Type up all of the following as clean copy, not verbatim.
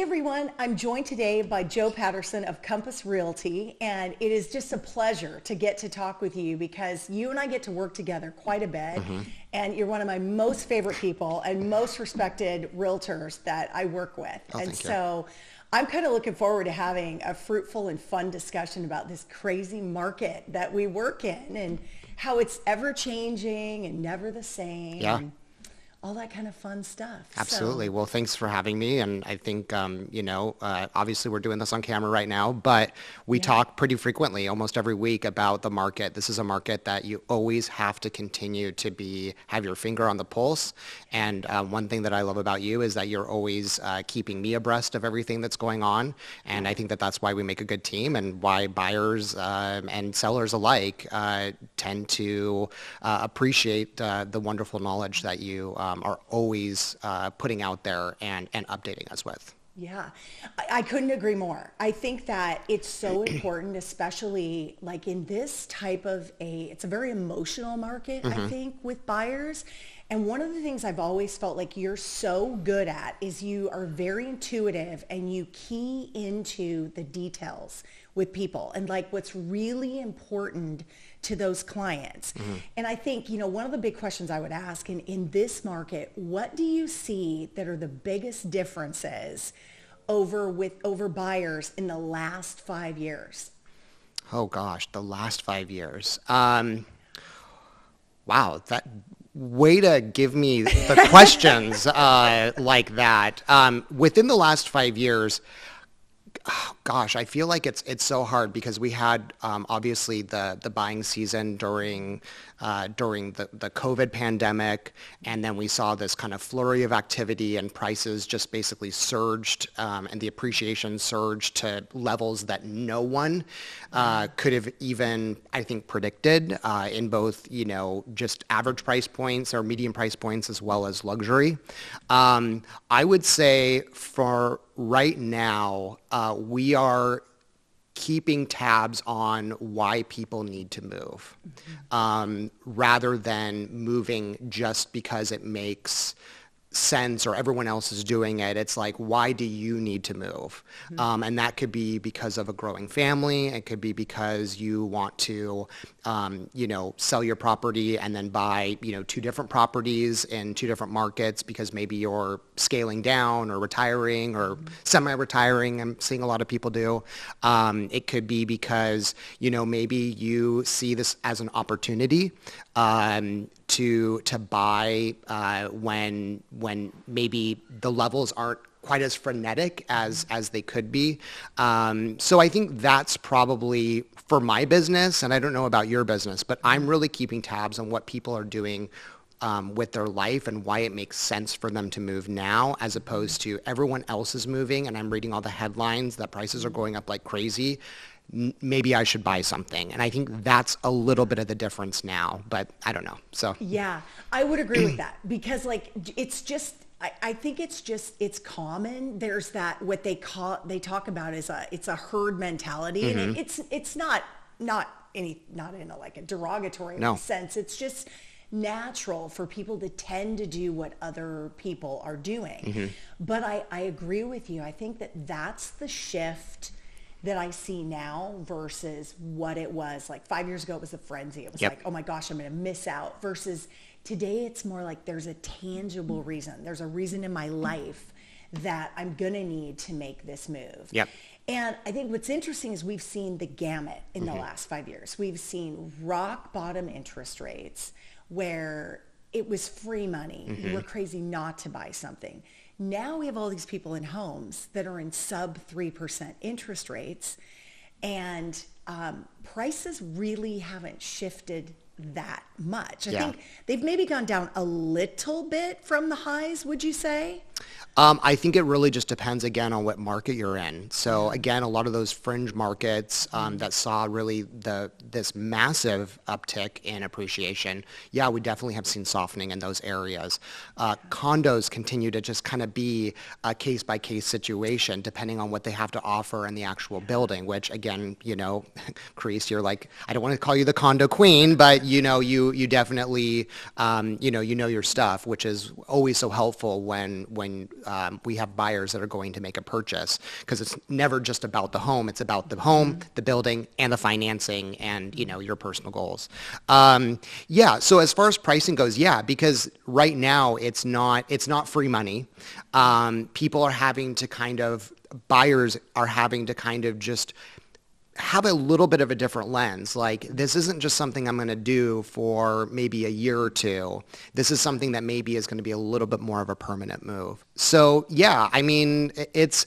everyone, I'm joined today by Joe Patterson of Compass Realty, and it is just a pleasure to get to talk with you because you and I get to work together quite a bit, and you're one of my most favorite people and most respected realtors that I work with. And so I'm kind of looking forward to having a fruitful and fun discussion about this crazy market that we work in and how it's ever changing and never the same. Yeah. And all that kind of fun stuff. Absolutely. Well, thanks for having me. And I think, obviously we're doing this on camera right now, but we talk pretty frequently, almost every week, about the market. This is a market that you always have to continue to have your finger on the pulse. And one thing that I love about you is that you're always keeping me abreast of everything that's going on. And I think that that's why we make a good team and why buyers and sellers alike tend to appreciate the wonderful knowledge that you are always putting out there and updating us with. Yeah, I couldn't agree more. I think that it's so important, especially like in this type of it's a very emotional market, I think, with buyers. And one of the things I've always felt like you're so good at is you are very intuitive and you key into the details with people and like what's really important to those clients. And I think, one of the big questions I would ask in this market, what do you see that are the biggest differences over buyers in the last 5 years? Oh gosh, the last 5 years. Wow, that way to give me the questions like that. Within the last 5 years, oh, gosh, I feel like it's so hard because we had obviously the buying season during the COVID pandemic, and then we saw this kind of flurry of activity and prices just basically surged, and the appreciation surged to levels that no one could have even, I think, predicted in both, just average price points or medium price points as well as luxury. I would say for right now, we are keeping tabs on why people need to move, rather than moving just because it makes sense or everyone else is doing it. It's like, why do you need to move? And that could be because of a growing family. It could be because you want to, sell your property and then buy, two different properties in two different markets because maybe you're scaling down or retiring or semi-retiring. I'm seeing a lot of people do. It could be because, maybe you see this as an opportunity to buy when maybe the levels aren't quite as frenetic as they could be. So I think that's probably for my business, and I don't know about your business, but I'm really keeping tabs on what people are doing with their life and why it makes sense for them to move now as opposed to everyone else is moving and I'm reading all the headlines that prices are going up like crazy. Maybe I should buy something. And I think that's a little bit of the difference now, but I don't know. So yeah, I would agree with that because it's just, I think it's common. There's that, what they talk about is it's a herd mentality. And it's not in a derogatory sense. It's just natural for people to tend to do what other people are doing. But I agree with you. I think that's the shift that I see now versus what it was like 5 years ago. It was a frenzy. It was like, oh my gosh, I'm going to miss out, versus today it's more like there's a tangible reason. There's a reason in my life that I'm going to need to make this move. And I think what's interesting is we've seen the gamut in the last 5 years. We've seen rock bottom interest rates where it was free money. You were crazy not to buy something. Now we have all these people in homes that are in sub 3% interest rates, and prices really haven't shifted that much. I think they've maybe gone down a little bit from the highs, would you say? I think it really just depends, again, on what market you're in. So, again, a lot of those fringe markets that saw really this massive uptick in appreciation, we definitely have seen softening in those areas. Condos continue to just kind of be a case-by-case situation, depending on what they have to offer in the actual building, which, again, Carese, you're like, I don't want to call you the condo queen, but, you definitely, you know your stuff, which is always so helpful when we have buyers that are going to make a purchase, because it's never just about the home. It's about the home, the building, and the financing, and your personal goals. Yeah. So as far as pricing goes, yeah, because right now it's not free money. People are having to buyers are having to kind of just have a little bit of a different lens. Like, this isn't just something I'm going to do for maybe a year or two. This is something that maybe is going to be a little bit more of a permanent move. So yeah, I mean, it's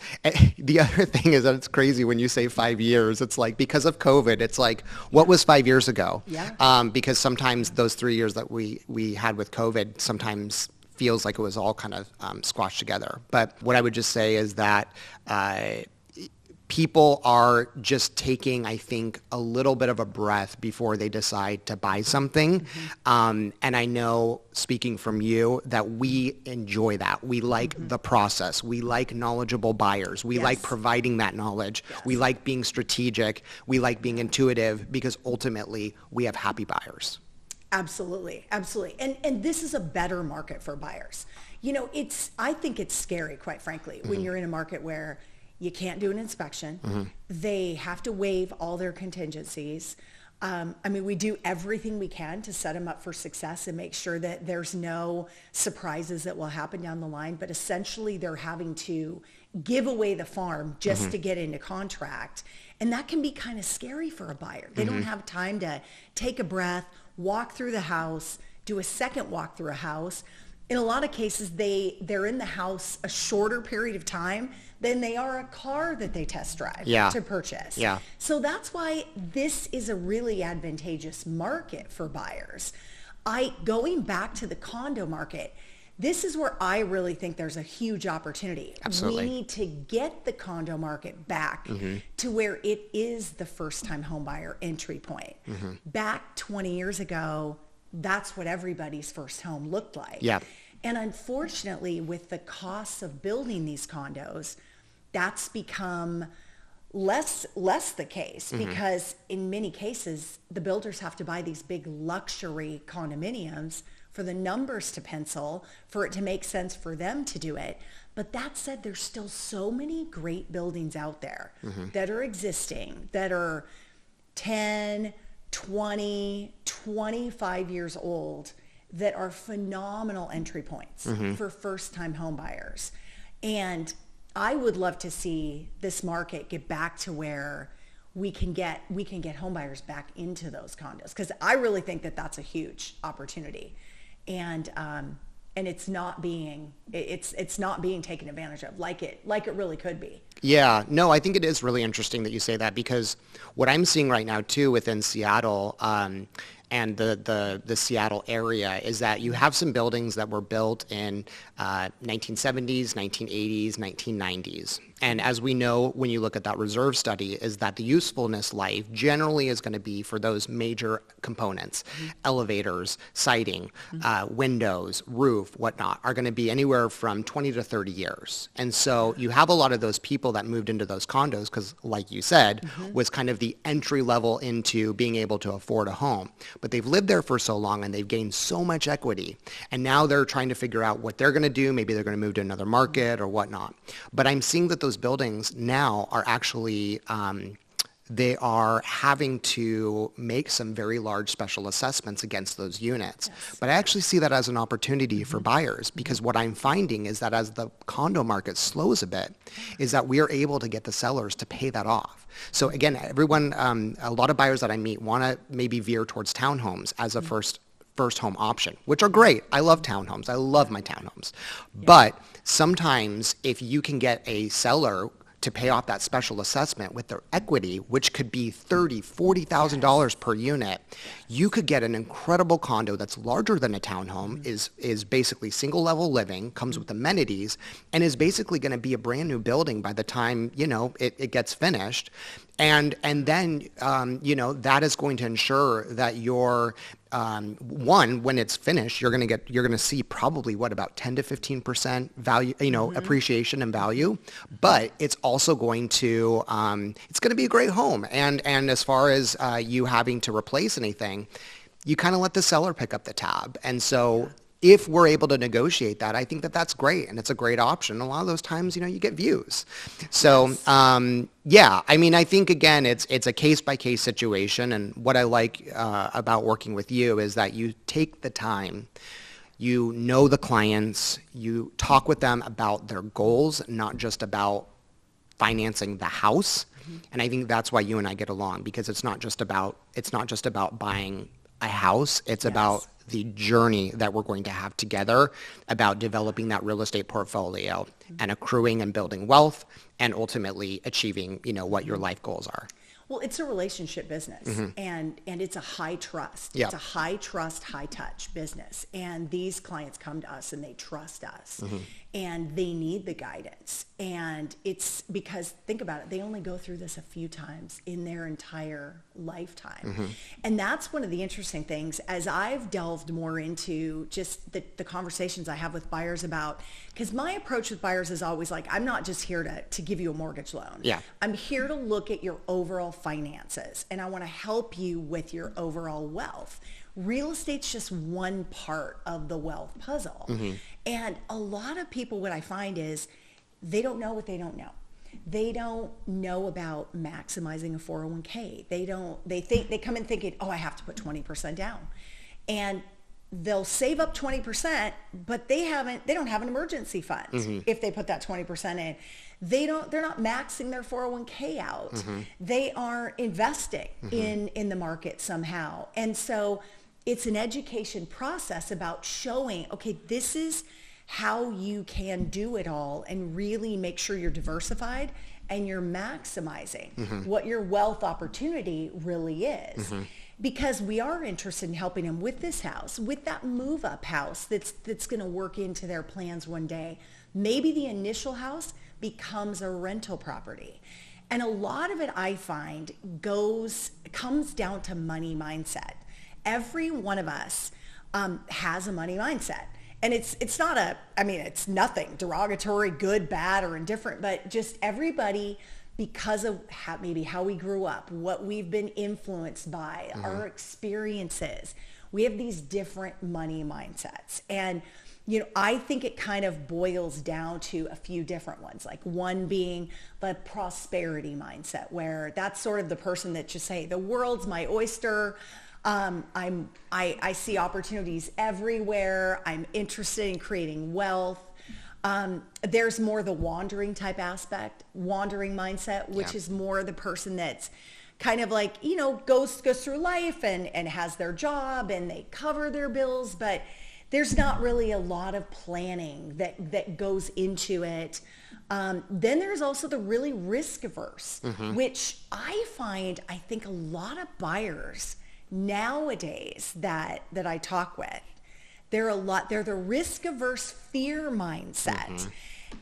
the other thing is that it's crazy when you say 5 years. It's like, because of COVID, it's like, what was 5 years ago? Yeah. Because sometimes those 3 years that we had with COVID sometimes feels like it was all kind of squashed together. But what I would just say is that people are just taking, I think, a little bit of a breath before they decide to buy something. And I know, speaking from you, that we enjoy that. We like the process. We like knowledgeable buyers. We like providing that knowledge. We like being strategic. We like being intuitive, because ultimately we have happy buyers. Absolutely. Absolutely. And this is a better market for buyers. I think it's scary, quite frankly, when you're in a market where you can't do an inspection. They have to waive all their contingencies. I mean, we do everything we can to set them up for success and make sure that there's no surprises that will happen down the line. But essentially, they're having to give away the farm just to get into contract. And that can be kind of scary for a buyer. They don't have time to take a breath, walk through the house, do a second walk through a house. In a lot of cases, they're in the house a shorter period of time than they are a car that they test drive to purchase. Yeah. So that's why this is a really advantageous market for buyers. Going back to the condo market, this is where I really think there's a huge opportunity. Absolutely. We need to get the condo market back to where it is the first-time home buyer entry point. Back 20 years ago, that's what everybody's first home looked like. Yeah. And unfortunately, with the costs of building these condos, that's become less the case, because in many cases, the builders have to buy these big luxury condominiums for the numbers to pencil, for it to make sense for them to do it. But that said, there's still so many great buildings out there that are existing, that are 10, 20, 25 years old, that are phenomenal entry points for first-time home buyers. And I would love to see this market get back to where we can get home buyers back into those condos, because I really think that that's a huge opportunity. And it's not being taken advantage of like it really could be. Yeah, no, I think it is really interesting that you say that, because what I'm seeing right now too within Seattle and the Seattle area is that you have some buildings that were built in 1970s, 1980s, 1990s. And as we know, when you look at that reserve study, is that the usefulness life generally is going to be for those major components, elevators, siding, windows, roof, whatnot, are going to be anywhere from 20 to 30 years. And so you have a lot of those people that moved into those condos because, like you said, was kind of the entry level into being able to afford a home. But they've lived there for so long and they've gained so much equity. And now they're trying to figure out what they're going to do. Maybe they're going to move to another market or whatnot. But I'm seeing that those buildings now are actually, they are having to make some very large special assessments against those units. Yes. But I actually see that as an opportunity for buyers, because what I'm finding is that as the condo market slows a bit, is that we are able to get the sellers to pay that off. So again, everyone, a lot of buyers that I meet want to maybe veer towards townhomes as a first home option, which are great. I love townhomes. I love my townhomes. Yeah. But sometimes if you can get a seller to pay off that special assessment with their equity, which could be $30,000, $40,000 per unit, you could get an incredible condo that's larger than a townhome, is basically single level living, comes with amenities, and is basically going to be a brand new building by the time, it gets finished. And then, that is going to ensure that your one, when it's finished, you're going to see probably about 10 to 15% value, appreciation and value, but it's also going to, it's going to be a great home. And as far as you having to replace anything, you kind of let the seller pick up the tab. And so if we're able to negotiate that, I think that that's great, and it's a great option. A lot of those times, you get views. So, Yes. yeah, I mean, I think again, it's a case by case situation, and what I like about working with you is that you take the time. You know the clients. You talk with them about their goals, not just about financing the house. And I think that's why you and I get along, because it's not just about buying a house. It's about the journey that we're going to have together, about developing that real estate portfolio and accruing and building wealth and ultimately achieving, what your life goals are. Well, it's a relationship business, and it's a high trust. Yeah. It's a high trust, high touch business. And these clients come to us and they trust us and they need the guidance. And it's because, think about it, they only go through this a few times in their entire lifetime. And that's one of the interesting things as I've delved more into just the conversations I have with buyers about, because my approach with buyers is always like, I'm not just here to give you a mortgage loan. Yeah. I'm here to look at your overall finances, and I want to help you with your overall wealth. Real estate's just one part of the wealth puzzle. And a lot of people, what I find is they don't know what they don't know. They don't know about maximizing a 401k. They come in thinking, oh, I have to put 20% down. And they'll save up 20%, but they don't have an emergency fund if they put that 20% in. They're not maxing their 401k out. They are investing in the market somehow. And so it's an education process about showing, okay, this is how you can do it all and really make sure you're diversified and you're maximizing what your wealth opportunity really is. Because we are interested in helping them with this house, with that move up house that's going to work into their plans one day. Maybe the initial house becomes a rental property. And a lot of it, I find, comes down to money mindset. Every one of us has a money mindset. And it's nothing derogatory, good, bad, or indifferent, but just everybody, because of maybe how we grew up, what we've been influenced by, our experiences, we have these different money mindsets. And I think it kind of boils down to a few different ones, like one being the prosperity mindset, where that's sort of the person that just say, the world's my oyster. I see opportunities everywhere. I'm interested in creating wealth. There's more the wandering mindset, which is more the person that's kind of like, goes through life and has their job and they cover their bills, but there's not really a lot of planning that goes into it. Then there's also the really risk averse, which I think a lot of buyers nowadays that I talk with, they're the risk averse fear mindset.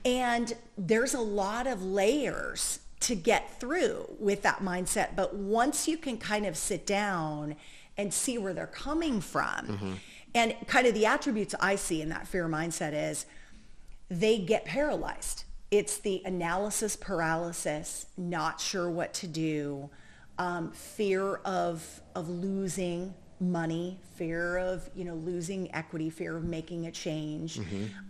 And there's a lot of layers to get through with that mindset. But once you can kind of sit down and see where they're coming from, and kind of the attributes I see in that fear mindset is they get paralyzed. It's the analysis paralysis, not sure what to do, fear of losing money, fear of losing equity, fear of making a change.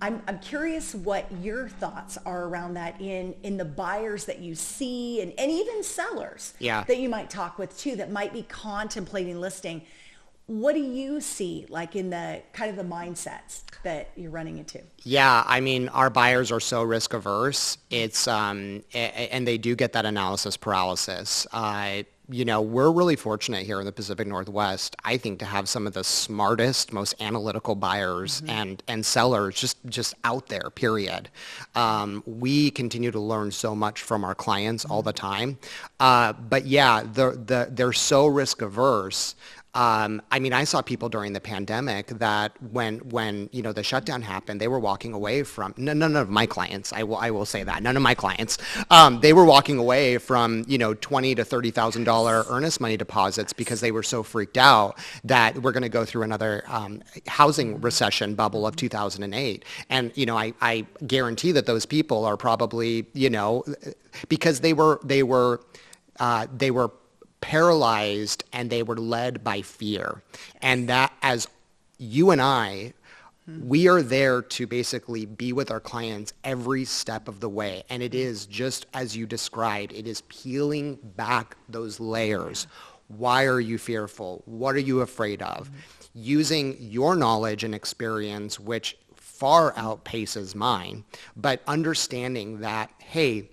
I'm curious what your thoughts are around that in the buyers that you see and even sellers that you might talk with too that might be contemplating listing. What do you see like in the kind of the mindsets that you're running into? Yeah, I mean, our buyers are so risk averse. It's and they do get that analysis paralysis. We're really fortunate here in the Pacific Northwest, I think, to have some of the smartest, most analytical buyers and sellers just out there, period. We continue to learn so much from our clients all the time. But yeah, they're so risk averse. I saw people during the pandemic that when the shutdown happened, they were walking away from none of my clients. I will say that none of my clients. They were walking away from $20,000 to $30,000 earnest money deposits because they were so freaked out that we're going to go through another housing recession bubble of 2008. And I guarantee that those people are probably because they were paralyzed and they were led by fear. And that, as you and I We are there to basically be with our clients every step of the way. And it is just as you described, it is peeling back those layers. Why are you fearful? What are you afraid of? Using your knowledge and experience, which far outpaces mine, but understanding that, hey,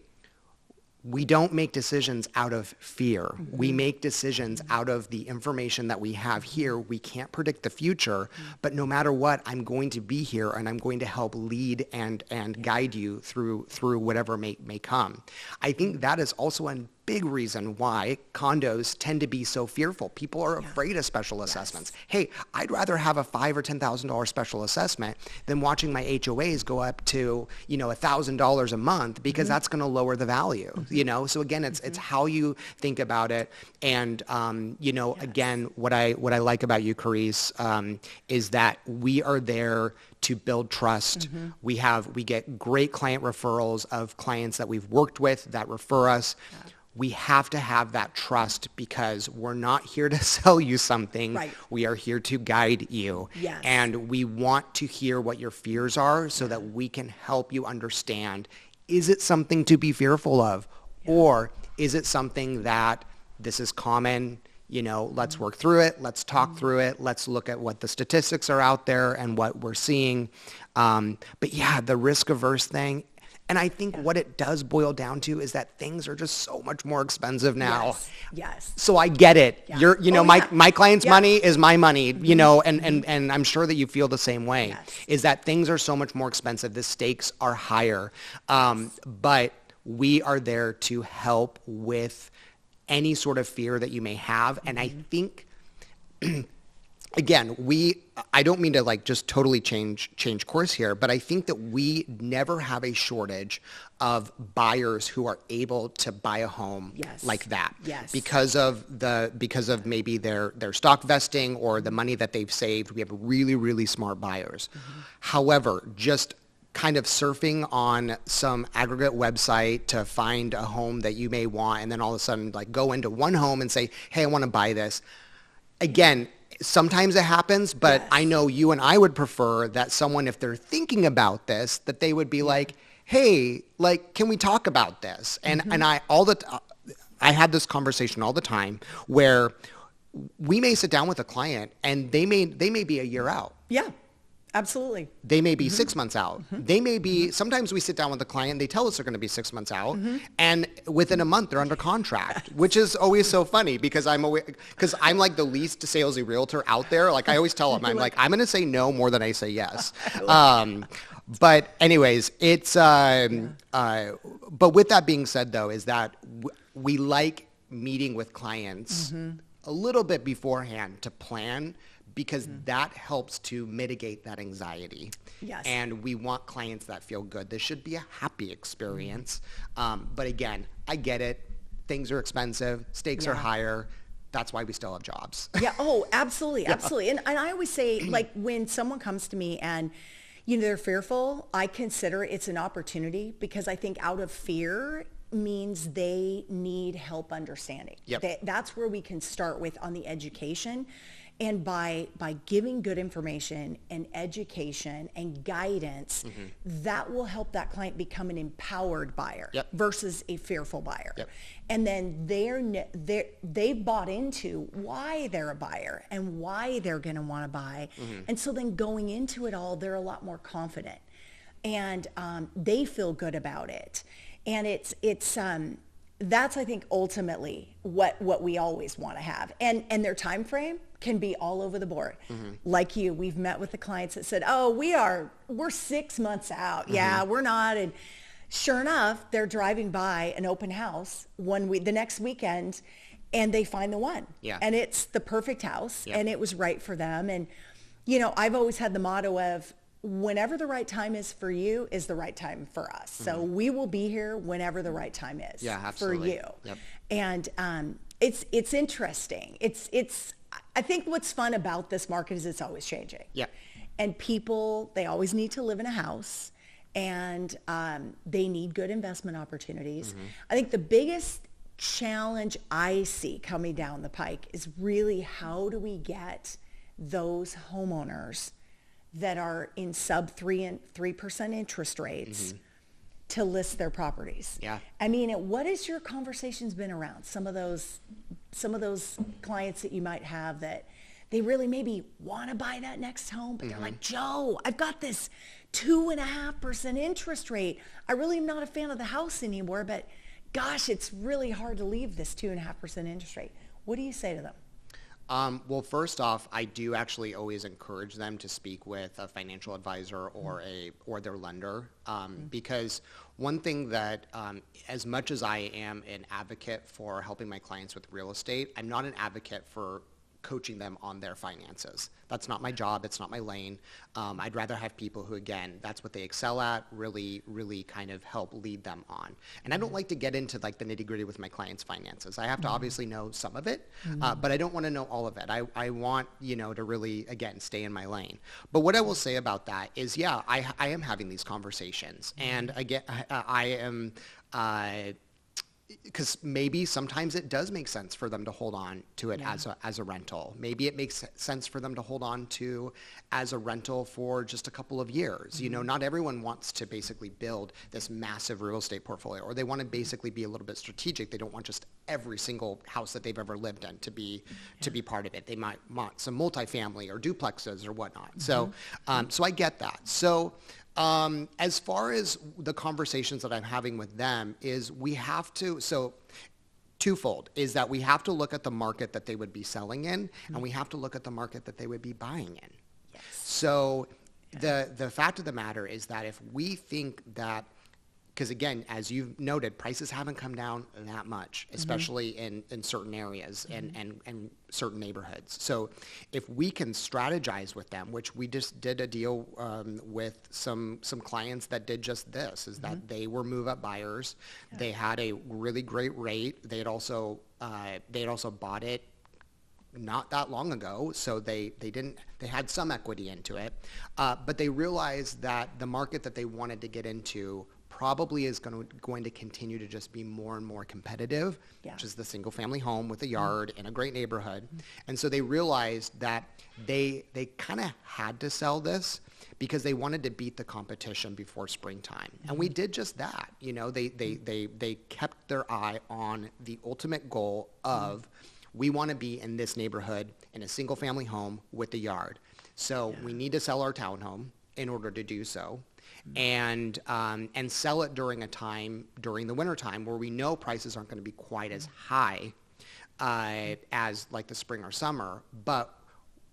we don't make decisions out of fear. We make decisions out of the information that we have here. We can't predict the future, but no matter what, I'm going to be here and I'm going to help lead and guide you through whatever may come. I think that is also a big reason why condos tend to be so fearful. People are afraid of special assessments. Hey, I'd rather have a $5,000 or $10,000 special assessment than watching my HOAs go up to, $1,000 a month, because that's going to lower the value. So again, it's how you think about it. And again, what I like about you, Carese, is that we are there to build trust. We get great client referrals of clients that we've worked with that refer us. We have to have that trust, because we're not here to sell you something. Right. We are here to guide you. Yes. And we want to hear what your fears are so that we can help you understand, is it something to be fearful of? Or is it something that this is common? Let's work through it. Let's talk through it. Let's look at what the statistics are out there and what we're seeing. But yeah, the risk averse thing. And I think what it does boil down to is that things are just so much more expensive now. Yes. So I get it. Yeah. My client's money is my money, and I'm sure that you feel the same way. Yes. Is that things are so much more expensive. The stakes are higher. But we are there to help with any sort of fear that you may have. And I think again, I don't mean to just totally change course here, but I think that we never have a shortage of buyers who are able to buy a home like that. Yes. Because of maybe their stock vesting or the money that they've saved. We have really, really smart buyers. However, just kind of surfing on some aggregate website to find a home that you may want, and then all of a sudden go into one home and say, hey, I want to buy this. Again, sometimes it happens, but I know you and I would prefer that someone, if they're thinking about this, that they would be like, hey, can we talk about this? And I had this conversation all the time where we may sit down with a client and they may be a year out. Yeah. Absolutely. They may be 6 months out. They may be, sometimes we sit down with the client, they tell us they're going to be 6 months out, and within a month they're under contract, which is always so funny, because I'm like the least salesy realtor out there. I always tell them, I'm going to say no more than I say yes. But anyways, it's, but with that being said though, is that we like meeting with clients a little bit beforehand to plan, because that helps to mitigate that anxiety. Yes. And we want clients that feel good. This should be a happy experience. But again, I get it. Things are expensive. Stakes are higher. That's why we still have jobs. Yeah. Oh, absolutely. Absolutely. And I always say, when someone comes to me and, they're fearful, I consider it's an opportunity, because I think out of fear means they need help understanding. Yep. That's where we can start with on the education. And by giving good information and education and guidance, that will help that client become an empowered buyer versus a fearful buyer. Yep. And then they've bought into why they're a buyer and why they're going to want to buy. And so then going into it all, they're a lot more confident, and they feel good about it. And that's, I think, ultimately what we always want to have. And their time frame can be all over the board. Like we've met with the clients that said, oh, we're 6 months out. Yeah, we're not. And sure enough, they're driving by an open house the next weekend, and they find the one. Yeah. And it's the perfect house, and it was right for them. And, I've always had the motto of, whenever the right time is for you is the right time for us. So we will be here whenever the right time is for you. Yep. And it's interesting. I think what's fun about this market is it's always changing. Yeah. And people, they always need to live in a house, and they need good investment opportunities. I think the biggest challenge I see coming down the pike is really, how do we get those homeowners that are in sub 3% interest rates to list their properties. Yeah. I mean, what has your conversations been around? Some of those clients that you might have that they really maybe want to buy that next home, but they're like, Joe, I've got this 2.5% interest rate. I really am not a fan of the house anymore, but gosh, it's really hard to leave this 2.5% interest rate. What do you say to them? Well, first off, I do actually always encourage them to speak with a financial advisor or their lender, because one thing that, as much as I am an advocate for helping my clients with real estate, I'm not an advocate for coaching them on their finances. That's not my job. It's not my lane. I'd rather have people who, again, that's what they excel at, really, really kind of help lead them on. And I don't like to get into like the nitty gritty with my clients' finances. I have to obviously know some of it, but I don't want to know all of it. I want, to really, again, stay in my lane. But what I will say about that is, yeah, I am having these conversations. And again, I am, because maybe sometimes it does make sense for them to hold on to it as a rental. Maybe it makes sense for them to hold on to as a rental for just a couple of years. Not everyone wants to basically build this massive real estate portfolio, or they want to basically be a little bit strategic. They don't want just every single house that they've ever lived in to be part of it. They might want some multifamily or duplexes or whatnot. So I get that. So as far as the conversations that I'm having with them is twofold, is that we have to look at the market that they would be selling in, and we have to look at the market that they would be buying in. Yes. So the fact of the matter is that if we think that, because again, as you've noted, prices haven't come down that much, especially in certain areas and certain neighborhoods. So if we can strategize with them, which we just did a deal with some clients that did just this, is that they were move-up buyers. Yeah. They had a really great rate. They had also bought it not that long ago, so they had some equity into it, but they realized that the market that they wanted to get into probably is going to continue to just be more and more competitive, which is the single family home with a yard in a great neighborhood. And so they realized that they kind of had to sell this because they wanted to beat the competition before springtime. And we did just that. They kept their eye on the ultimate goal of, we want to be in this neighborhood in a single family home with a yard. So we need to sell our townhome in order to do so. And sell it during the winter time where we know prices aren't going to be quite as high as like the spring or summer, but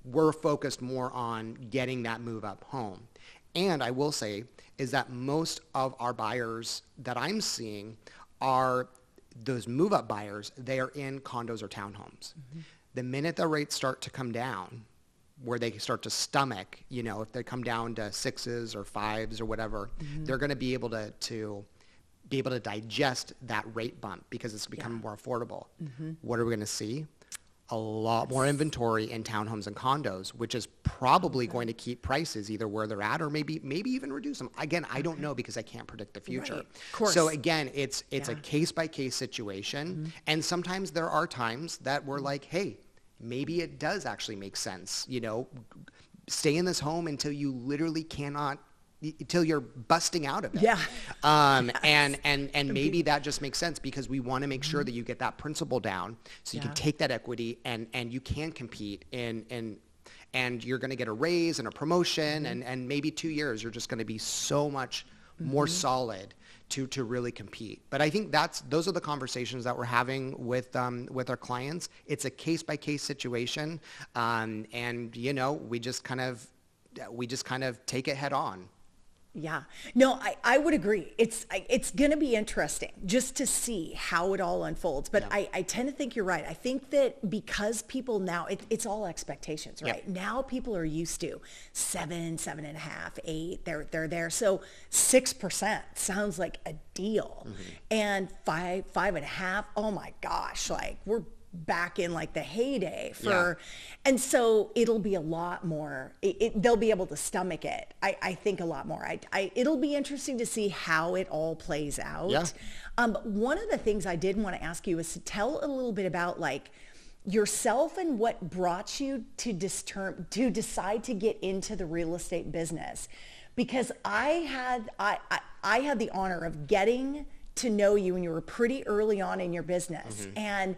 we're focused more on getting that move up home. And I will say is that most of our buyers that I'm seeing are those move up buyers. They are in condos or townhomes. The minute the rates start to come down, where they start to stomach, if they come down to 6s or 5s or whatever, they're going to be able to digest that rate bump because it's becoming more affordable. What are we going to see? A lot more inventory in townhomes and condos, which is probably going to keep prices either where they're at or maybe even reduce them. Again, I don't know because I can't predict the future. Right. Of course. So again, it's a case-by-case situation. And sometimes there are times that we're like, hey, maybe it does actually make sense, stay in this home until you literally cannot, until you're busting out of it. Yeah. And maybe that just makes sense because we want to make sure that you get that principal down so you can take that equity and you can compete and you're going to get a raise and a promotion and maybe 2 years you're just going to be so much more solid to really compete. But I think those are the conversations that we're having with our clients. It's a case-by-case situation, and we just kind of take it head on. Yeah, no, I would agree. It's going to be interesting just to see how it all unfolds. But I tend to think you're right. I think that because people now, it's all expectations, right? Now people are used to 7, 7.5, 8. They're there. So 6% sounds like a deal, and 5.5. Oh my gosh, like we're back in like the heyday and so it'll be a lot more, they'll be able to stomach it. I think a lot more. It'll be interesting to see how it all plays out. One of the things I did want to ask you is to tell a little bit about like yourself and what brought you to decide to get into the real estate business. Because I had the honor of getting to know you when you were pretty early on in your business. And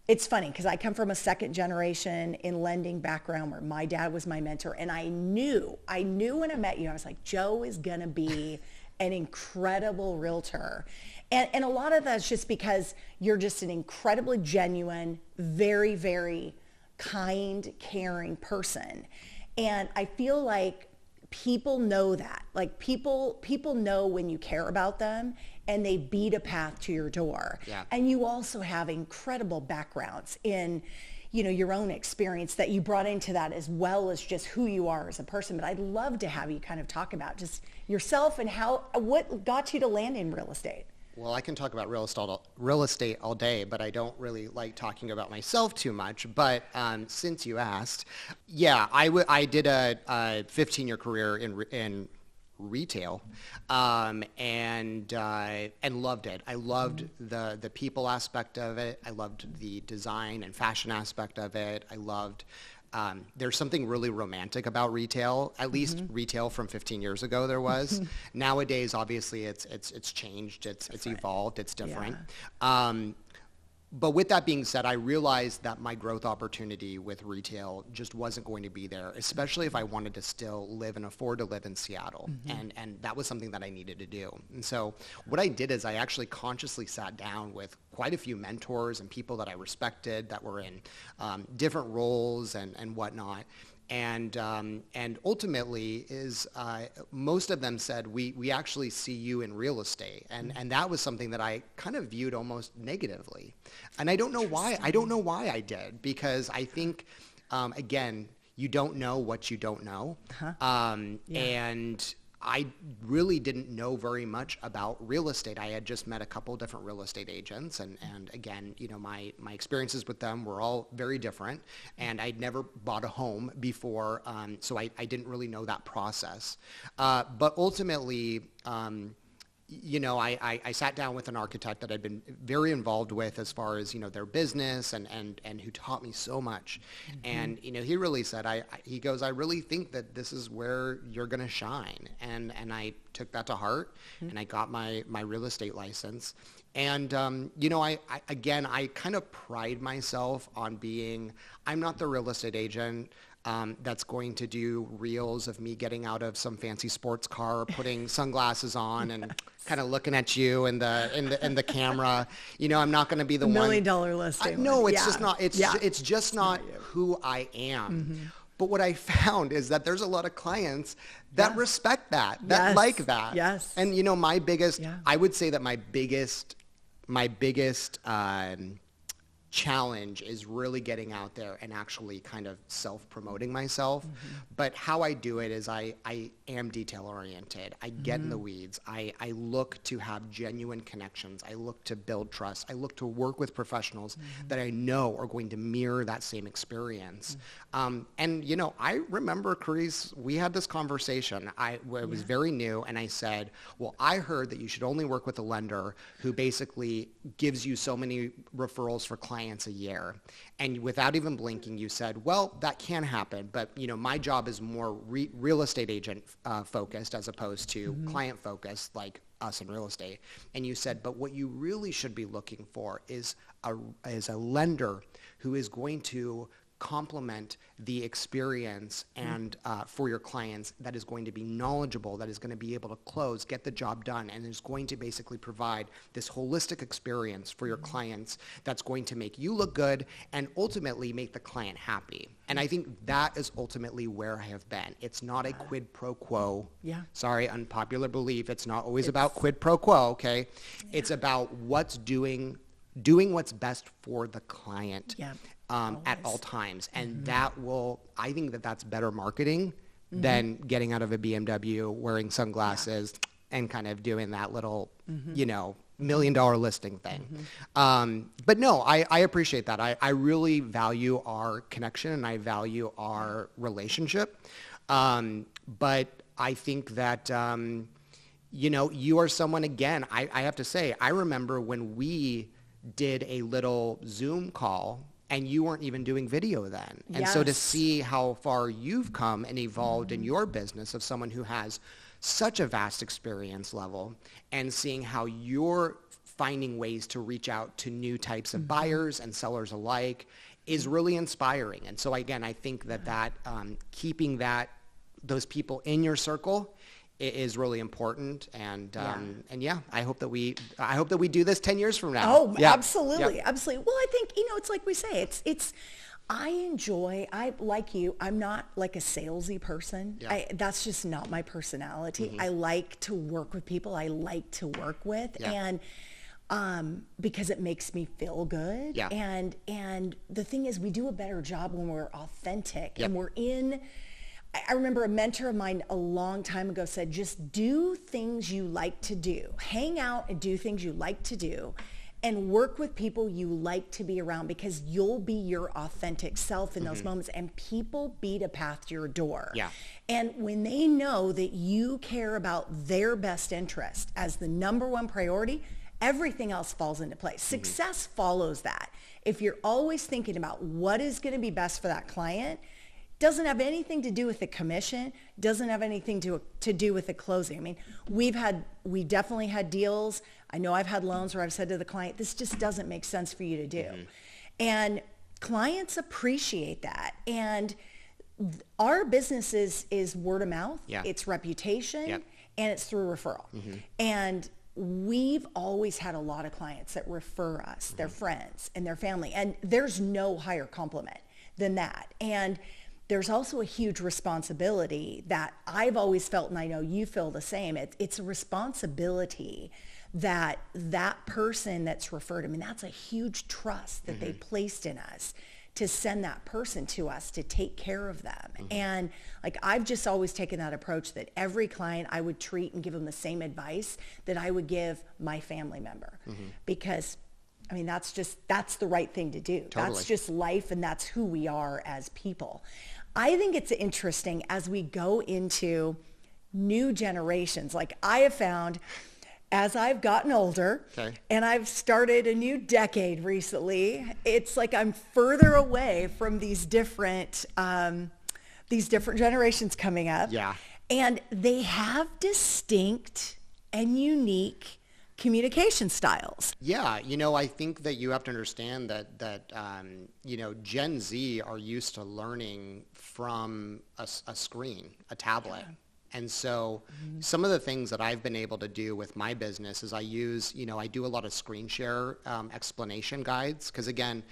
it's funny because I come from a second generation in lending background where my dad was my mentor. And I knew when I met you, I was like, Joe is going to be an incredible realtor. And a lot of that's just because you're just an incredibly genuine, very, very kind, caring person. And I feel like people know that. Like people know when you care about them and they beat a path to your door. Yeah. And you also have incredible backgrounds in, your own experience that you brought into that, as well as just who you are as a person. But I'd love to have you kind of talk about just yourself and what got you to land in real estate. Well, I can talk about real estate all day, but I don't really like talking about myself too much. But since you asked, yeah, I did a 15-year career in retail, and loved it. I loved the people aspect of it. I loved the design and fashion aspect of it. I loved. There's something really romantic about retail, at least retail from 15 years ago there was. Nowadays, obviously, it's changed, it's evolved, it's different. Yeah. But with that being said, I realized that my growth opportunity with retail just wasn't going to be there, especially if I wanted to still live and afford to live in Seattle. And that was something that I needed to do. And so what I did is I actually consciously sat down with quite a few mentors and people that I respected that were in different roles and whatnot. And ultimately most of them said, we actually see you in real estate. And that was something that I kind of viewed almost negatively. And I don't know why. I don't know why I did, because I think, again, you don't know what you don't know. And I really didn't know very much about real estate. I had just met a couple of different real estate agents, and again, my experiences with them were all very different, and I'd never bought a home before, so I didn't really know that process. But ultimately, I sat down with an architect that I'd been very involved with as far as, their business and who taught me so much. And, he really said, he goes, I really think that this is where you're going to shine. And I took that to heart, and I got my real estate license. And, I kind of pride myself on I'm not the real estate agent that's going to do reels of me getting out of some fancy sports car, putting sunglasses on, and kind of looking at you in the camera. I'm not going to be the $1 one. million listing. No, it's just not. It's just not who I am. But what I found is that there's a lot of clients that respect that, that like that. Yes. And my biggest, I would say that my biggest challenge is really getting out there and actually kind of self-promoting myself. But how I do it is I am detail-oriented. I get in the weeds. I look to have genuine connections. I look to build trust. I look to work with professionals that I know are going to mirror that same experience. And, I remember, Carese, we had this conversation. It was very new, and I said, well, I heard that you should only work with a lender who basically gives you so many referrals for clients a year. And without even blinking, you said, well, that can happen, but my job is more real estate agent focused as opposed to client focused, like us in real estate. And you said, but what you really should be looking for is a lender who is going to complement the experience and for your clients, that is going to be knowledgeable, that is going to be able to close, get the job done, and is going to basically provide this holistic experience for your clients that's going to make you look good and ultimately make the client happy. And I think that is ultimately where I have been. It's not a quid pro quo. Yeah. Sorry, unpopular belief. It's not always about quid pro quo, okay? Yeah. It's about doing what's best for the client. Yeah. At all times. And I think that's better marketing than getting out of a BMW, wearing sunglasses, and kind of doing that little, $1 million listing thing. But no, I appreciate that. I really value our connection and I value our relationship. But I think that, you are someone, again, I have to say, I remember when we did a little Zoom call and you weren't even doing video then. And so to see how far you've come and evolved in your business of someone who has such a vast experience level, and seeing how you're finding ways to reach out to new types of buyers and sellers alike is really inspiring. And so again, I think that keeping those people in your circle is really important. And yeah, I hope that we do this 10 years from now. Oh, absolutely. Absolutely. Well, I think, it's like we say, I like you, I'm not like a salesy person. Yeah. That's just not my personality. I like to work with people I like to work with. And because it makes me feel good. Yeah. And the thing is, we do a better job when we're authentic and we're in. I remember a mentor of mine a long time ago said, just do things you like to do. Hang out and do things you like to do, and work with people you like to be around, because you'll be your authentic self in those moments, and people beat a path to your door. Yeah. And when they know that you care about their best interest as the number one priority, everything else falls into place. Success follows that. If you're always thinking about what is going to be best for that client, doesn't have anything to do with the commission, doesn't have anything to do with the closing. I mean, we definitely had deals. I know I've had loans where I've said to the client, this just doesn't make sense for you to do. And clients appreciate that. And our business is word of mouth, it's reputation, and it's through referral. And we've always had a lot of clients that refer us, their friends and their family, and there's no higher compliment than that. And there's also a huge responsibility that I've always felt, and I know you feel the same. It's a responsibility that person that's referred, I mean, that's a huge trust that they placed in us to send that person to us to take care of them. And like, I've just always taken that approach that every client I would treat and give them the same advice that I would give my family member, because I mean, that's the right thing to do. Totally. That's just life, and that's who we are as people. I think it's interesting as we go into new generations. Like, I have found, as I've gotten older and I've started a new decade recently, it's like I'm further away from these different generations coming up. Yeah. And they have distinct and unique communication styles. Yeah, I think that you have to understand that Gen Z are used to learning from a screen, a tablet. Yeah. And so some of the things that I've been able to do with my business is I do a lot of screen share explanation guides, because again,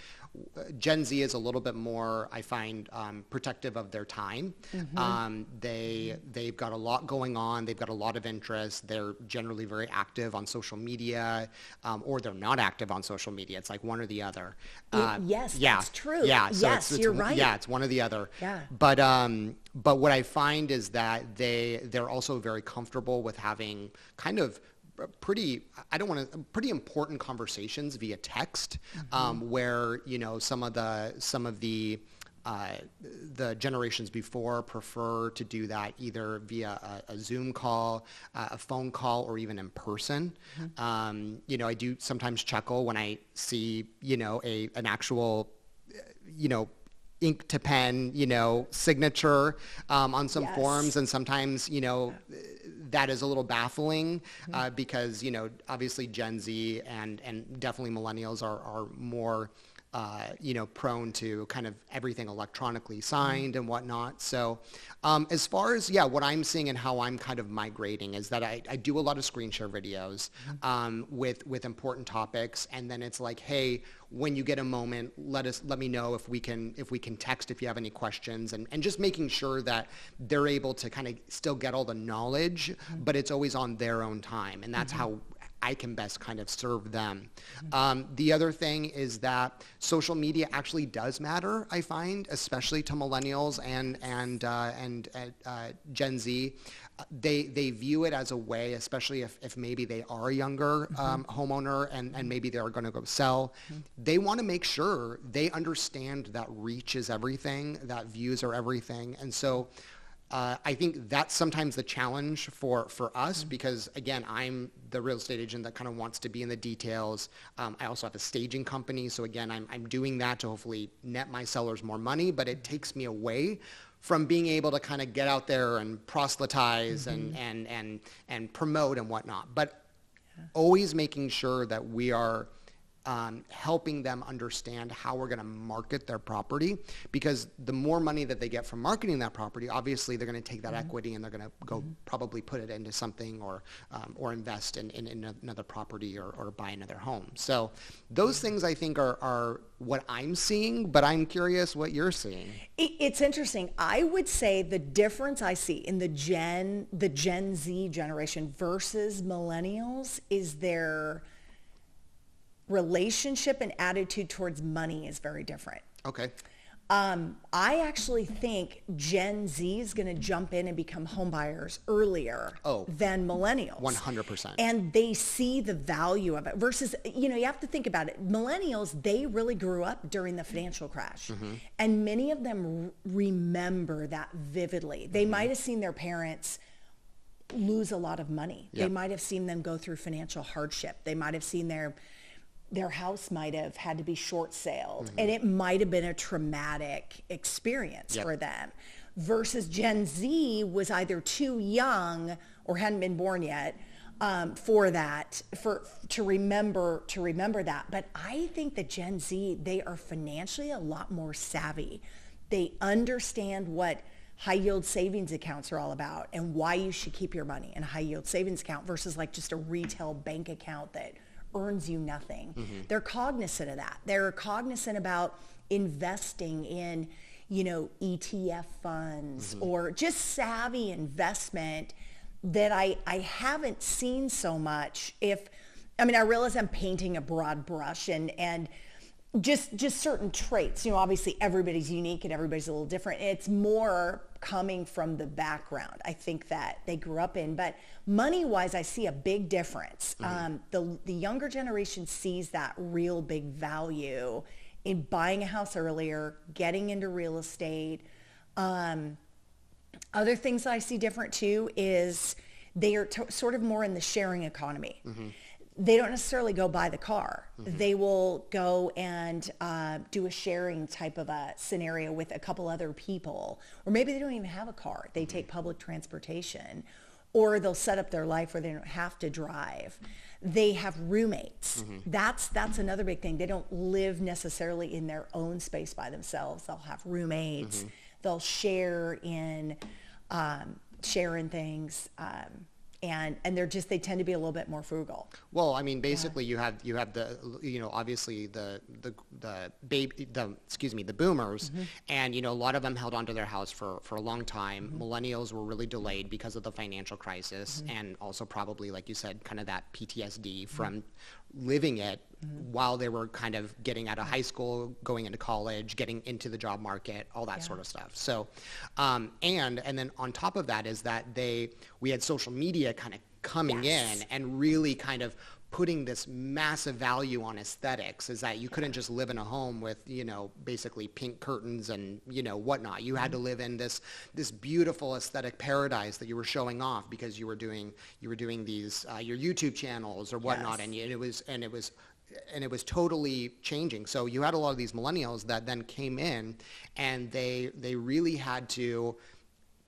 Gen Z is a little bit more, I find, protective of their time. They've got a lot going on. They've got a lot of interest. They're generally very active on social media, or they're not active on social media. It's like one or the other. That's true. Yeah, so yes, you're right. Yeah, it's one or the other. Yeah. But what I find is that they're also very comfortable with having kind of pretty important conversations via text, where some of the generations before prefer to do that either via a Zoom call, a phone call, or even in person. I do sometimes chuckle when I see an actual ink to pen signature on some forms, and sometimes that is a little baffling, because obviously Gen Z and definitely millennials are more prone to kind of everything electronically signed and whatnot. So as far as, what I'm seeing and how I'm kind of migrating is that I do a lot of screen share videos with important topics. And then it's like, hey, when you get a moment, let me know if we can text if you have any questions, and just making sure that they're able to kind of still get all the knowledge, but it's always on their own time. And that's how I can best kind of serve them. The other thing is that social media actually does matter, I find, especially to millennials and Gen Z. They view it as a way, especially if maybe they are a younger homeowner and maybe they're going to go sell. They want to make sure they understand that reach is everything, that views are everything. And so I think that's sometimes the challenge for us because, again, I'm the real estate agent that kind of wants to be in the details. I also have a staging company. So, again, I'm doing that to hopefully net my sellers more money, but it takes me away from being able to kind of get out there and proselytize and promote and whatnot. But always making sure that we are helping them understand how we're going to market their property, because the more money that they get from marketing that property, obviously they're going to take that equity and they're going to go probably put it into something or invest in another property or buy another home. So those things I think are what I'm seeing, but I'm curious what you're seeing. It's interesting. I would say the difference I see in the Gen Z generation versus millennials is their relationship and attitude towards money is very different. Okay. I actually think Gen Z is going to jump in and become home buyers earlier than millennials. 100%. And they see the value of it versus, you have to think about it. Millennials, they really grew up during the financial crash. And many of them remember that vividly. They might have seen their parents lose a lot of money. Yep. They might have seen them go through financial hardship. They might have seen their house might have had to be short saled and it might have been a traumatic experience for them, versus Gen Z was either too young or hadn't been born yet to remember that. But I think that Gen Z, they are financially a lot more savvy. They understand what high yield savings accounts are all about and why you should keep your money in a high yield savings account versus like just a retail bank account that earns you nothing. They're cognizant of that. They're cognizant about investing in, ETF funds or just savvy investment that I haven't seen so much. I realize I'm painting a broad brush and just certain traits. Obviously everybody's unique and everybody's a little different. It's more coming from the background I think that they grew up in. But money-wise, I see a big difference. The younger generation sees that real big value in buying a house earlier, getting into real estate. Other things that I see different too is they are sort of more in the sharing economy. They don't necessarily go buy the car. They will go and do a sharing type of a scenario with a couple other people. Or maybe they don't even have a car. They take public transportation. Or they'll set up their life where they don't have to drive. They have roommates. That's another big thing. They don't live necessarily in their own space by themselves. They'll have roommates. They'll share in things. And they tend to be a little bit more frugal. Well, basically you have the, obviously the boomers, and, a lot of them held onto their house for a long time. Millennials were really delayed because of the financial crisis and also probably, like you said, kind of that PTSD from living it while they were kind of getting out of high school, going into college, getting into the job market, all that sort of stuff. So, and then on top of that is that we had social media kind of coming in and really kind of putting this massive value on aesthetics, is that you couldn't just live in a home with, basically pink curtains and, whatnot. You had to live in this beautiful aesthetic paradise that you were showing off because you were doing these, your YouTube channels or whatnot. And it was totally changing. So you had a lot of these millennials that then came in and they really had to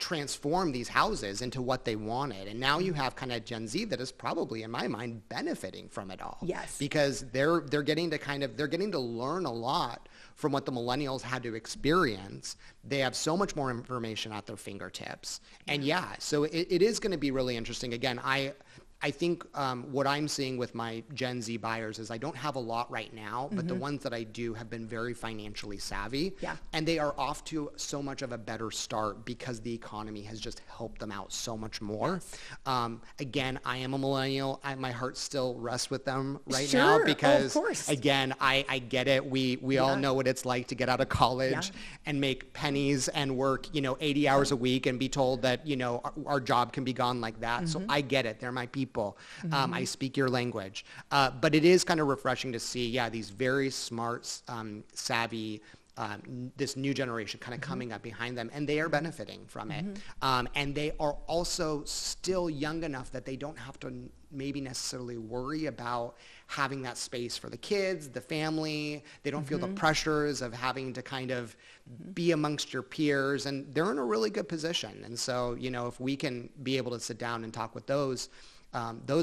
transform these houses into what they wanted. And now you have kind of Gen Z that is probably, in my mind, benefiting from it all. Yes. Because they're getting to learn a lot from what the millennials had to experience. They have so much more information at their fingertips. And so it is going to be really interesting. Again, I think what I'm seeing with my Gen Z buyers is I don't have a lot right now, but the ones that I do have been very financially savvy. Yeah. And they are off to so much of a better start because the economy has just helped them out so much more. Yes. Again, I am a millennial. My heart still rests with them right Sure. now because, of course. again, I get it. We all know what it's like to get out of college and make pennies and work, 80 hours a week and be told that, our job can be gone like that. So I get it. They're my people. I speak your language. But it is kind of refreshing to see, these very smart, savvy this new generation kind of coming up behind them, and they are benefiting from it. And they are also still young enough that they don't have to maybe necessarily worry about having that space for the kids, the family. They don't feel the pressures of having to kind of be amongst your peers, and they're in a really good position. And so, you know, if we can be able to sit down and talk with those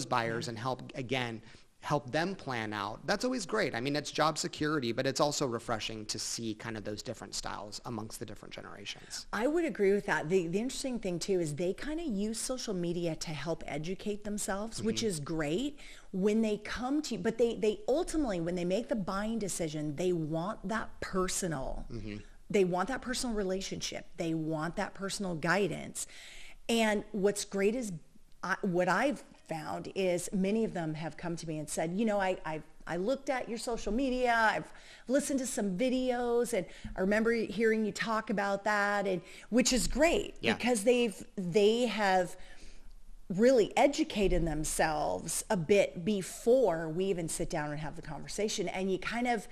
buyers and help them plan out, that's always great. I mean, it's job security, but it's also refreshing to see kind of those different styles amongst the different generations. I would agree with that. The interesting thing too is they kind of use social media to help educate themselves, which is great when they come to you, but they ultimately, when they make the buying decision, they want that personal, they want that personal relationship. They want that personal guidance. And what's great is what I've found is many of them have come to me and said, you know, I looked at your social media, I've listened to some videos, and I remember hearing you talk about that, and which is great because they have really educated themselves a bit before we even sit down and have the conversation, and you kind of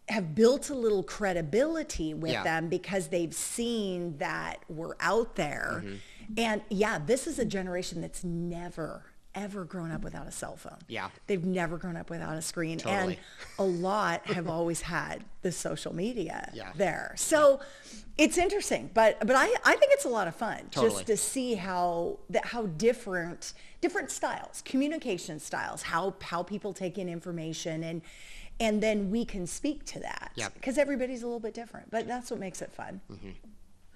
have built a little credibility with them because they've seen that we're out there. And this is a generation that's never ever grown up without a cell phone. They've never grown up without a screen. And a lot have always had the social media there. So it's interesting, but I think it's a lot of fun just to see how different styles, communication styles, how people take in information, and then we can speak to that because everybody's a little bit different, but that's what makes it fun.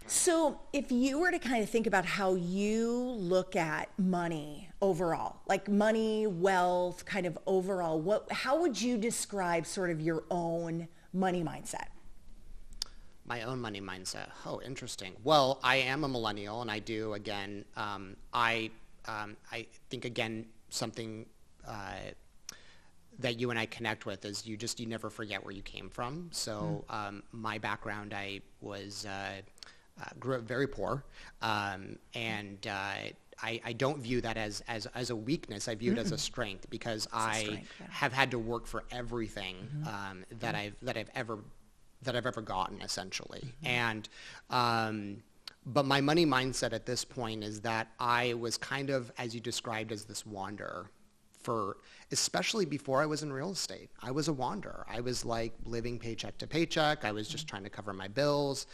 So if you were to kind of think about how you look at money overall, like money, wealth, kind of overall, how would you describe sort of your own money mindset? My own money mindset. Oh, interesting. Well, I am a millennial, and I do, again, I think, again, something that you and I connect with is you never forget where you came from. So my background, I was... grew up very poor, and I don't view that as a weakness. I view it as a strength because I have had to work for everything that I've ever gotten, essentially. And but my money mindset at this point is that I was kind of, as you described, as this wanderer. Especially before I was in real estate, I was a wanderer. I was like living paycheck to paycheck. I was just trying to cover my bills.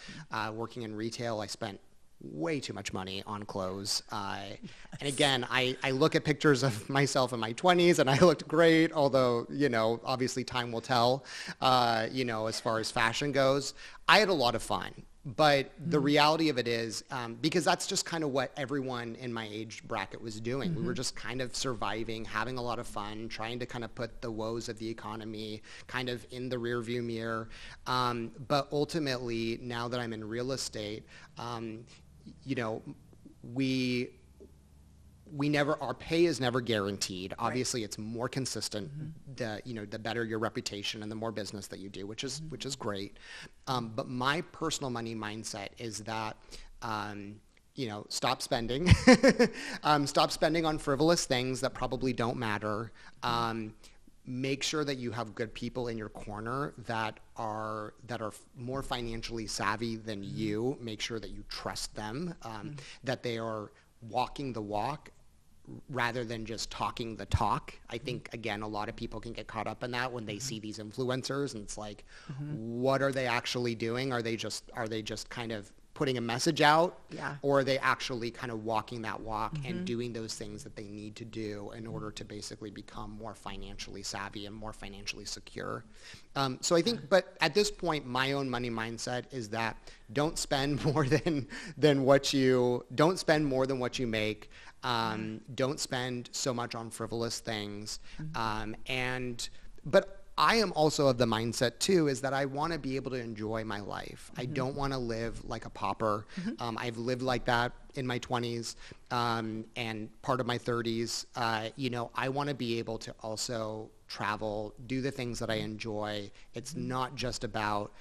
Working in retail, I spent way too much money on clothes. And again, I look at pictures of myself in my 20s and I looked great, although, you know, obviously time will tell, you know, as far as fashion goes. I had a lot of fun. But the reality of it is, because that's just kind of what everyone in my age bracket was doing. We were just kind of surviving, having a lot of fun, trying to kind of put the woes of the economy kind of in the rearview mirror. But ultimately, now that I'm in real estate, you know, our pay is never guaranteed. Obviously, it's more consistent. The better your reputation and the more business that you do, which is great. But my personal money mindset is that, you know, stop spending. Stop spending on frivolous things that probably don't matter. Make sure that you have good people in your corner that are more financially savvy than you. Make sure that you trust them, that they are walking the walk rather than just talking the talk. I think, again, a lot of people can get caught up in that when they see these influencers, and it's like, what are they actually doing? Are they just kind of putting a message out? Or are they actually kind of walking that walk and doing those things that they need to do in order to basically become more financially savvy and more financially secure? So I think, but at this point, my own money mindset is that don't spend more than what you make. Don't spend so much on frivolous things. But I am also of the mindset too, is that I want to be able to enjoy my life. I don't want to live like a pauper. I've lived like that in my 20s and part of my 30s. You know, I want to be able to also travel, do the things that I enjoy. It's not just about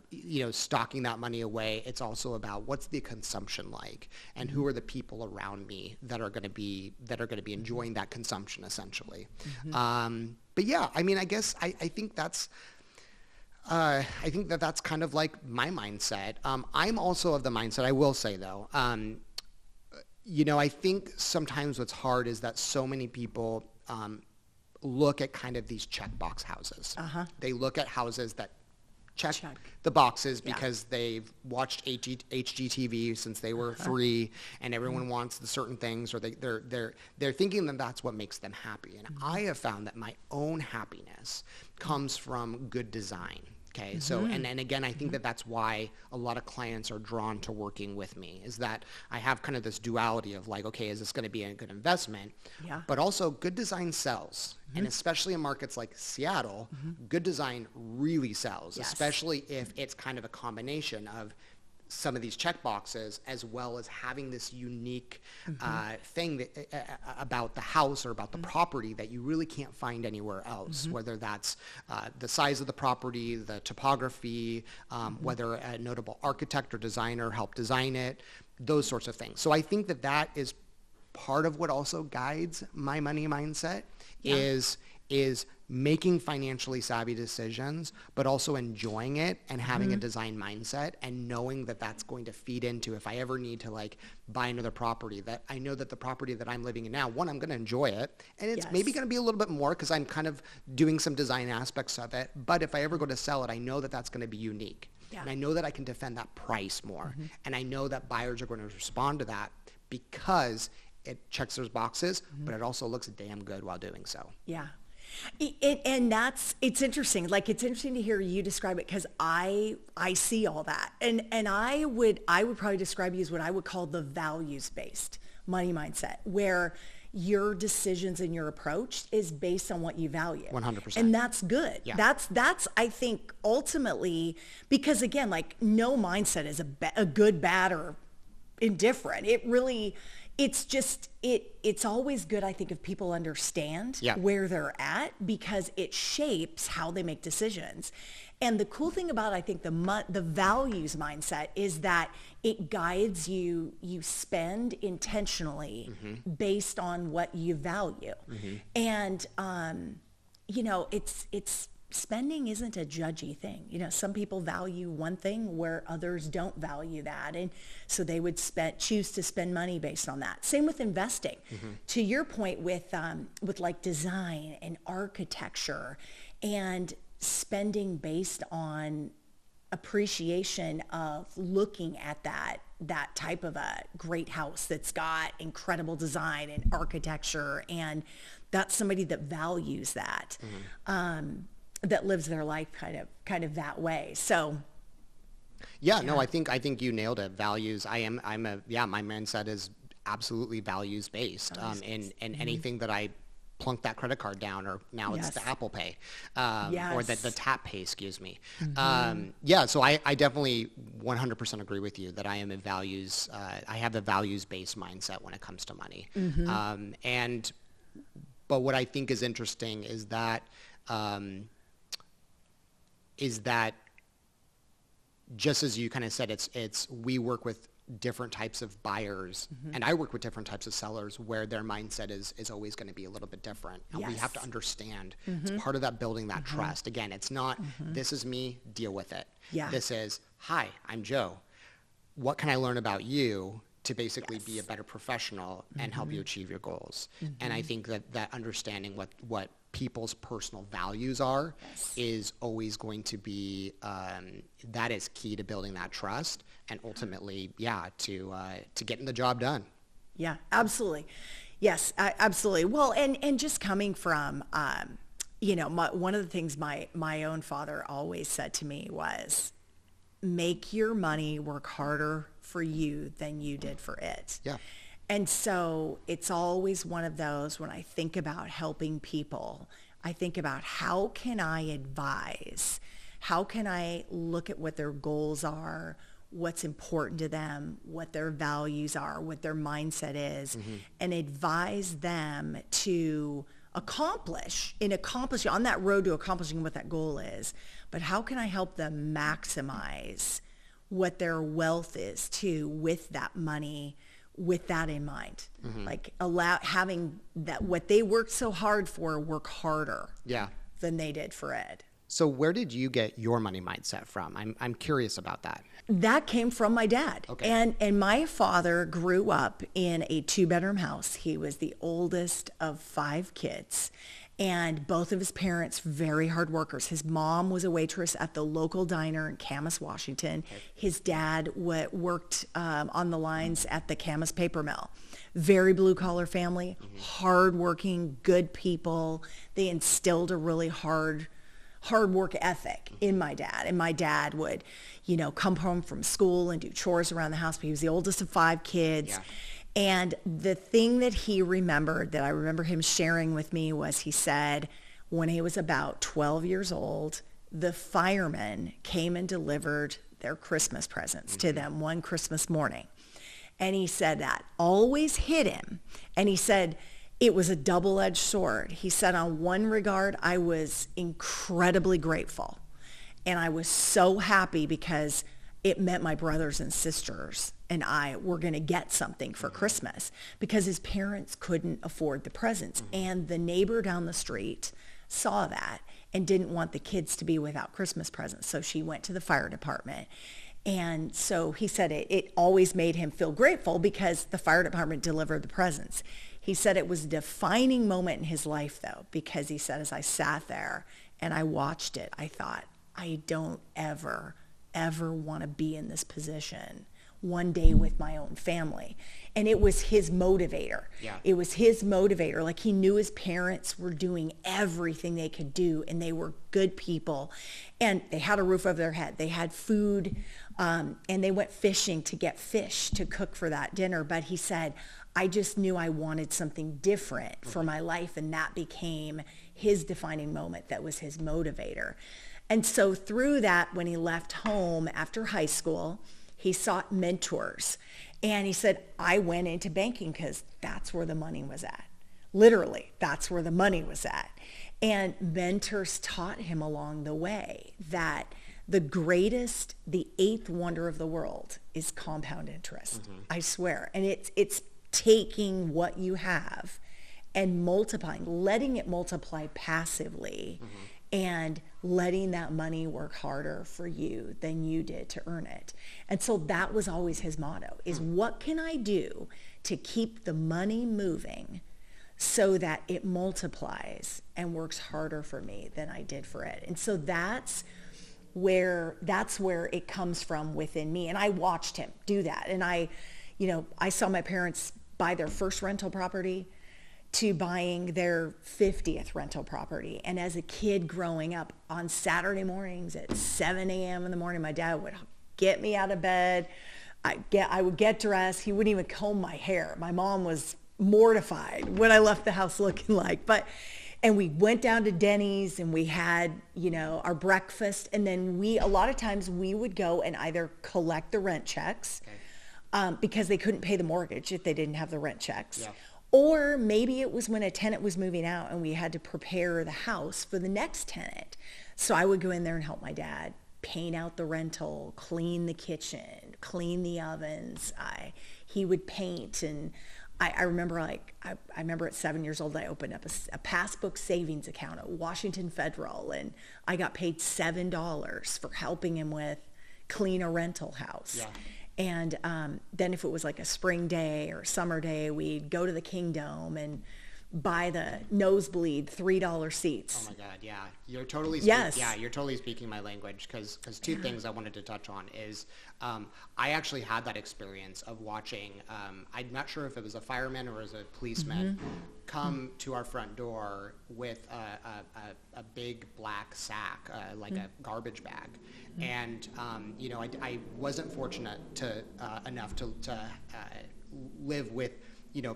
you know, stocking that money away. It's also about what's the consumption like, and who are the people around me that are going to be enjoying that consumption, essentially. But yeah, I mean, I guess I think that's I think that that's kind of like my mindset. I'm also of the mindset, I will say though, I think sometimes what's hard is that so many people look at kind of these checkbox houses. They look at houses that check the boxes because they've watched HGTV since they were 3, and everyone wants the certain things, or they're thinking that that's what makes them happy. And I have found that my own happiness comes from good design. Okay, so and again, I think that that's why a lot of clients are drawn to working with me, is that I have kind of this duality of like, okay, is this going to be a good investment? Yeah. But also, good design sells, and especially in markets like Seattle, good design really sells, especially if it's kind of a combination of some of these check boxes, as well as having this unique thing that, about the house or about the property that you really can't find anywhere else, whether that's the size of the property, the topography, whether a notable architect or designer helped design it, those sorts of things. So I think that that is part of what also guides my money mindset is making financially savvy decisions, but also enjoying it and having a design mindset and knowing that that's going to feed into, if I ever need to like buy another property, that I know that the property that I'm living in now, one, I'm going to enjoy it, and it's maybe going to be a little bit more because I'm kind of doing some design aspects of it. But if I ever go to sell it, I know that that's going to be unique. And I know that I can defend that price more. And I know that buyers are going to respond to that because it checks those boxes, but it also looks damn good while doing so. Yeah. And it's interesting. Like, it's interesting to hear you describe it, because I see all that. And I would probably describe you as what I would call the values-based money mindset, where your decisions and your approach is based on what you value. 100%. And that's good. Yeah. That's I think ultimately, because again, like, no mindset is a good, bad, or indifferent. It really, it's just, it's always good, I think, if people understand where they're at, because it shapes how they make decisions. And the cool thing about, I think, the values mindset is that it guides you. You spend intentionally based on what you value. And, it's spending isn't a judgy thing. Some people value one thing where others don't value that. And so they would choose to spend money based on that. Same with investing. To your point with like design and architecture, and spending based on appreciation of looking at that type of a great house that's got incredible design and architecture, and that's somebody that values that, that lives their life kind of that way. So no, I think you nailed it. Values. My mindset is absolutely values based. And anything that I plunk that credit card down, or now it's the Apple Pay, or the Tap Pay, excuse me. So I definitely 100% agree with you that I am I have a values-based mindset when it comes to money. But what I think is interesting is that just as you kind of said, we work with different types of buyers, and I work with different types of sellers where their mindset is always going to be a little bit different. And we have to understand, it's part of that building that trust. Again, it's not, this is me, deal with it. This is, hi, I'm Joe. What can I learn about you to basically be a better professional and help you achieve your goals? And I think that understanding what people's personal values are is always going to be, that is key to building that trust, and ultimately, to getting the job done. Yeah, absolutely. Yes, absolutely. Well, and just coming from, one of the things my own father always said to me was, make your money work harder for you than you did for it. Yeah. And so it's always one of those, when I think about helping people, I think about, how can I advise? How can I look at what their goals are, what's important to them, what their values are, what their mindset is, and advise them to accomplish on that road to accomplishing what that goal is. But how can I help them maximize what their wealth is too, with that money, with that in mind? Like, having that, what they worked so hard for, work harder than they did for it. So where did you get your money mindset from? I'm curious about that. That came from my dad. Okay. And my father grew up in a 2-bedroom house. He was the oldest of 5 kids. And both of his parents, very hard workers. His mom was a waitress at the local diner in Camas, Washington. Okay. His dad worked on the lines at the Camas paper mill. Very blue-collar family, hard-working, good people. They instilled a really hard work ethic in my dad. And my dad would, come home from school and do chores around the house. But he was the oldest of 5 kids. Yeah. And the thing that he remembered, that I remember him sharing with me, was he said when he was about 12 years old, the firemen came and delivered their Christmas presents to them one Christmas morning. And he said that always hit him. And he said it was a double-edged sword. He said on one regard, I was incredibly grateful. And I was so happy because it meant my brothers and sisters and I were going to get something for Christmas, because his parents couldn't afford the presents. And the neighbor down the street saw that and didn't want the kids to be without Christmas presents. So she went to the fire department. And so he said it always made him feel grateful because the fire department delivered the presents. He said it was a defining moment in his life, though, because he said, as I sat there and I watched it, I thought, I don't ever want to be in this position one day with my own family. And it was his motivator. Yeah. It was his motivator. Like, he knew his parents were doing everything they could do, and they were good people. And they had a roof over their head. They had food, and they went fishing to get fish to cook for that dinner. But he said, I just knew I wanted something different for my life, and that became his defining moment. That was his motivator. And so through that, when he left home after high school, he sought mentors. And he said, I went into banking because that's where the money was at. Literally, that's where the money was at. And mentors taught him along the way that the 8th wonder of the world is compound interest. I swear. And it's taking what you have and multiplying, letting it multiply passively, and letting that money work harder for you than you did to earn it. And so that was always his motto, is what can I do to keep the money moving so that it multiplies and works harder for me than I did for it. And so that's where it comes from within me. And I watched him do that. And I saw my parents buy their first rental property to buying their 50th rental property. And as a kid growing up, on Saturday mornings at 7 a.m. in the morning, my dad would get me out of bed. I would get dressed. He wouldn't even comb my hair. My mom was mortified what I left the house looking like. And we went down to Denny's and we had, our breakfast. And then a lot of times we would go and either collect the rent checks, because they couldn't pay the mortgage if they didn't have the rent checks. Yeah. Or maybe it was when a tenant was moving out and we had to prepare the house for the next tenant. So I would go in there and help my dad paint out the rental, clean the kitchen, clean the ovens. He would paint. And I remember I remember at 7 years old, I opened up a passbook savings account at Washington Federal, and I got paid $7 for helping him with clean a rental house. Yeah. And then if it was like a spring day or a summer day, we'd go to the Kingdom and buy the nosebleed $3 seats. Oh my God, yeah. You're totally you're totally speaking my language, because two things I wanted to touch on is I actually had that experience of watching, I'm not sure if it was a fireman or as a policeman, come to our front door with a big black sack, like a garbage bag. And, I wasn't fortunate enough to live with,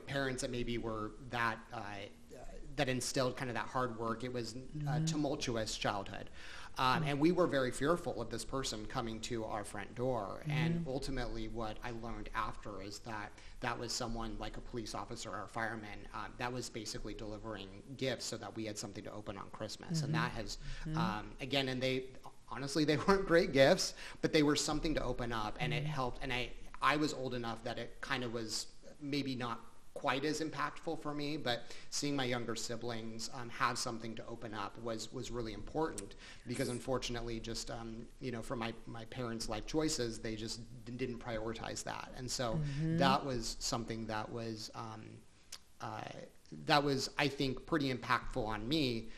parents that maybe were that instilled kind of that hard work. It was a tumultuous childhood. And we were very fearful of this person coming to our front door. And ultimately what I learned after is that was someone like a police officer or a fireman that was basically delivering gifts so that we had something to open on Christmas. And that has, again, and honestly, they weren't great gifts, but they were something to open up, and it helped. And I was old enough that it kind of was maybe not quite as impactful for me, but seeing my younger siblings have something to open up was really important, because unfortunately just for my parents' life choices, they just didn't prioritize that. And so that was something that was I think pretty impactful on me,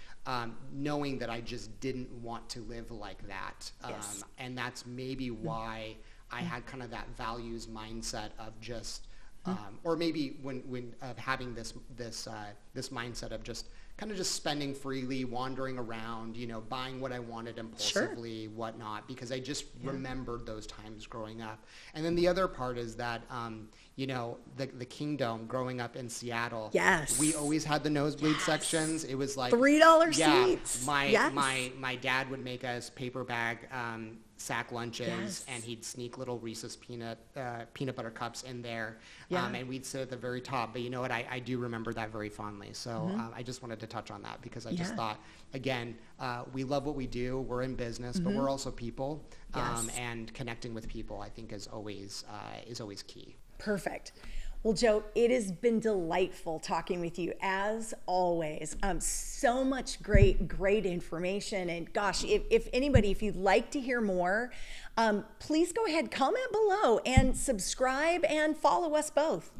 knowing that I just didn't want to live like that. Yes. And that's maybe why I had kind of that values mindset of just or maybe when having this mindset of just kind of just spending freely, wandering around, buying what I wanted impulsively, whatnot, because I just remembered those times growing up. And then the other part is that, the Kingdom, growing up in Seattle, Yes. we always had the nosebleed sections. It was like $3 yeah, seats. my dad would make us paper bag sack lunches, Yes. and he'd sneak little Reese's peanut butter cups in there, Yeah. and we'd sit at the very top. But you know what? I do remember that very fondly. So I just wanted to touch on that, because I just thought, again, we love what we do. We're in business, but we're also people, Yes. and connecting with people, I think, is always key. Perfect. Well, Joe, it has been delightful talking with you as always. So much great information. And gosh, if you'd like to hear more, please go ahead, comment below and subscribe and follow us both.